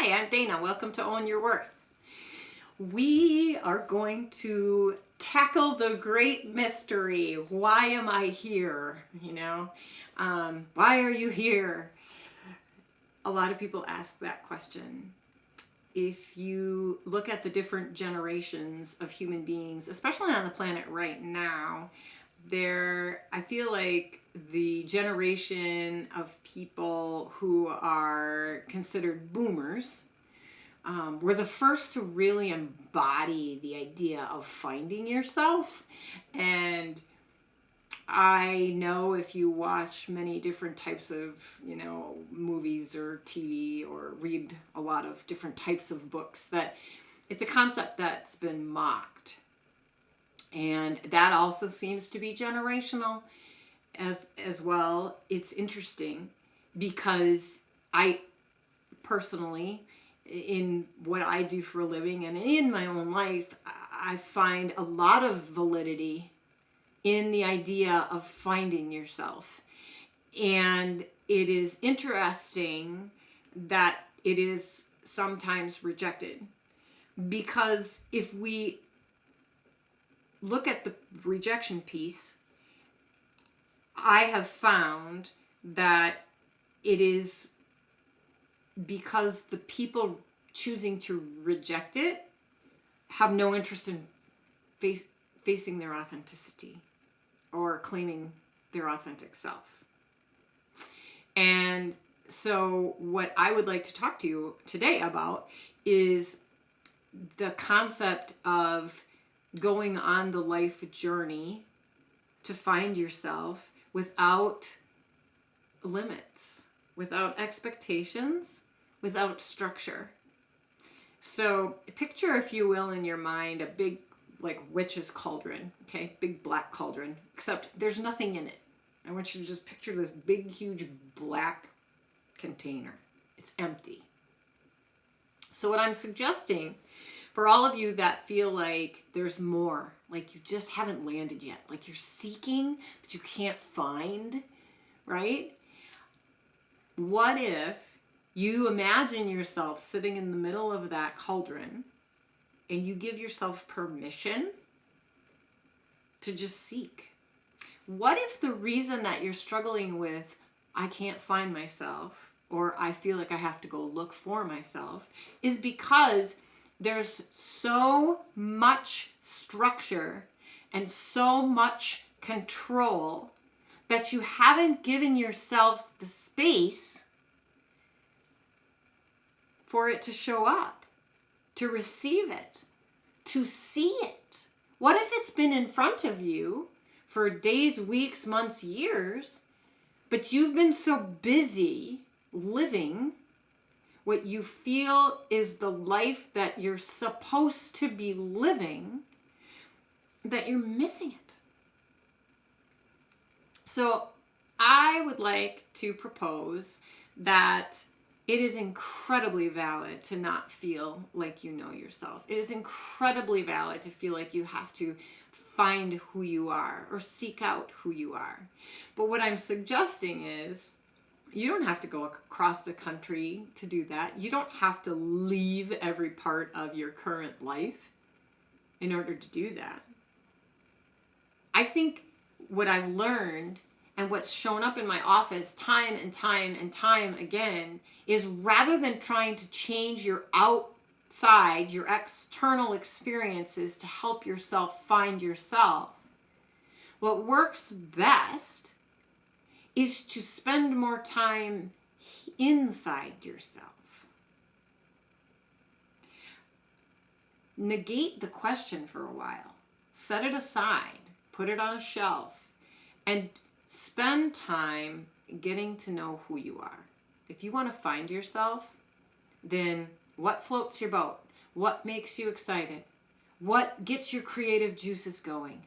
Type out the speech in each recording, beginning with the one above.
Hi, I'm Dana. Welcome to Own Your Worth. We are going to tackle the great mystery. Why am I here? Why are you here? A lot of people ask that question. If you look at the different generations of human beings, especially on the planet right now, I feel like the generation of people who are considered boomers were the first to really embody the idea of finding yourself. And I know if you watch many different types of, movies or TV or read a lot of different types of books, that it's a concept that's been mocked. And that also seems to be generational as well. It's interesting because I personally, in what I do for a living and in my own life, I find a lot of validity in the idea of finding yourself. And it is interesting that it is sometimes rejected, because if we look at the rejection piece, I have found that it is because the people choosing to reject it have no interest in facing their authenticity or claiming their authentic self. And so what I would like to talk to you today about is the concept of going on the life journey to find yourself without limits, without expectations, without structure. So picture, if you will, in your mind, a big, like, witch's cauldron, okay? Big black cauldron, except there's nothing in it. I want you to just picture this big, huge black container. It's empty. So what I'm suggesting for all of you that feel like there's more, like you just haven't landed yet, like you're seeking, but you can't find, right? What if you imagine yourself sitting in the middle of that cauldron and you give yourself permission to just seek? What if the reason that you're struggling with, I can't find myself, or I feel like I have to go look for myself, is because there's so much structure and so much control that you haven't given yourself the space for it to show up, to receive it, to see it? What if it's been in front of you for days, weeks, months, years, but you've been so busy living what you feel is the life that you're supposed to be living that you're missing it? So I would like to propose that it is incredibly valid to not feel like you know yourself. It is incredibly valid to feel like you have to find who you are or seek out who you are. But what I'm suggesting is you don't have to go across the country to do that. You don't have to leave every part of your current life in order to do that. I think what I've learned and what's shown up in my office time and time and time again is, rather than trying to change your outside, your external experiences to help yourself find yourself, what works best is to spend more time inside yourself. Negate the question for a while. Set it aside. Put it on a shelf. And spend time getting to know who you are. If you want to find yourself, then what floats your boat? What makes you excited? What gets your creative juices going?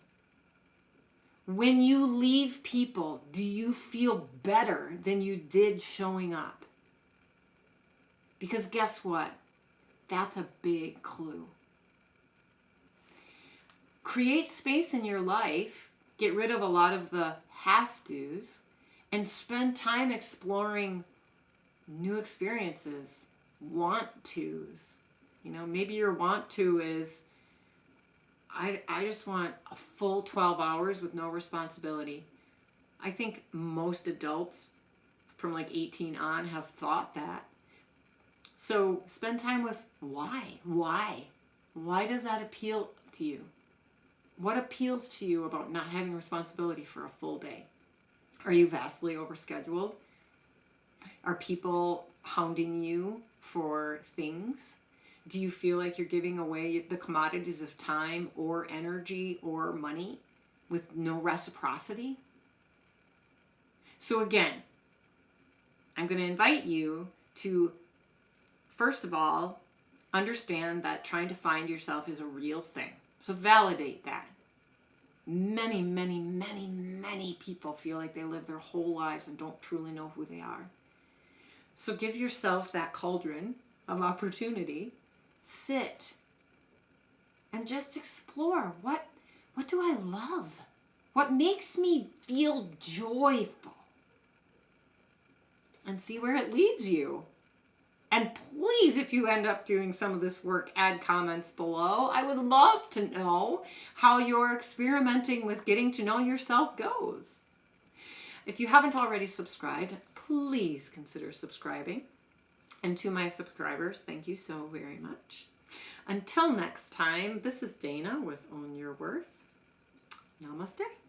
When you leave people, do you feel better than you did showing up? Because guess what? That's a big clue. Create space in your life. Get rid of a lot of the have-tos and spend time exploring new experiences, want tos. You know, maybe your want to is, I just want a full 12 hours with no responsibility. I think most adults from like 18 on have thought that. So spend time with why. Why does that appeal to you? What appeals to you about not having responsibility for a full day? Are you vastly overscheduled? Are people hounding you for things? Do you feel like you're giving away the commodities of time or energy or money with no reciprocity? So again, I'm going to invite you to, first of all, understand that trying to find yourself is a real thing. So validate that. Many, many, many, many people feel like they live their whole lives and don't truly know who they are. So give yourself that cauldron of opportunity. Sit and just explore. What do I love? What makes me feel joyful? And see where it leads you. And please, if you end up doing some of this work, add comments below. I would love to know how your experimenting with getting to know yourself goes. If you haven't already subscribed, please consider subscribing. And to my subscribers, thank you so very much. Until next time, this is Dana with Own Your Worth. Namaste.